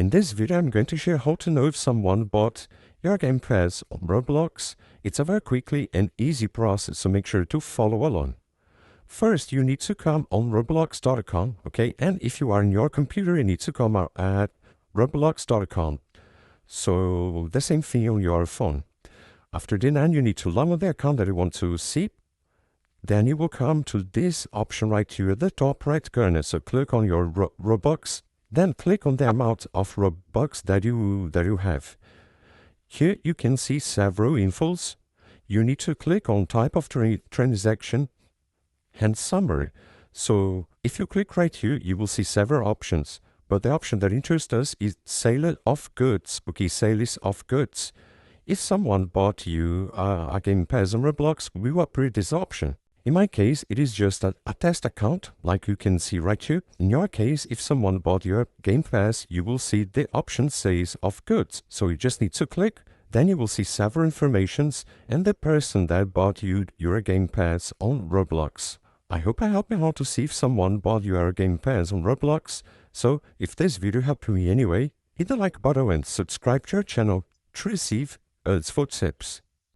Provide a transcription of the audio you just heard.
In this video, I'm going to share how to know if someone bought your Game Pass on Roblox. It's a very quickly and easy process, so make sure to follow along. First, you need to come on roblox.com, okay? And if you are in your computer, you need to come out at roblox.com. So the same thing on your phone. After that, you need to log on the account that you want to see. Then you will come to this option right here at the top right corner. So click on your Robux. Then click on the amount of Robux that you have. Here you can see several infos. You need to click on type of transaction and summary. So if you click right here, you will see several options. But the option that interests us is sale of goods, okay, sales of goods. If someone bought you a Game Pass on Roblox, we will approve this option. In my case, it is just a test account, like you can see right here. In your case, if someone bought your Game Pass, you will see the option sales of goods. So you just need to click, then you will see several informations and the person that bought you your Game Pass on Roblox. I hope I helped you out to see if someone bought your Game Pass on Roblox. So if this video helped me anyway, hit the like button and subscribe to our channel to receive useful tips.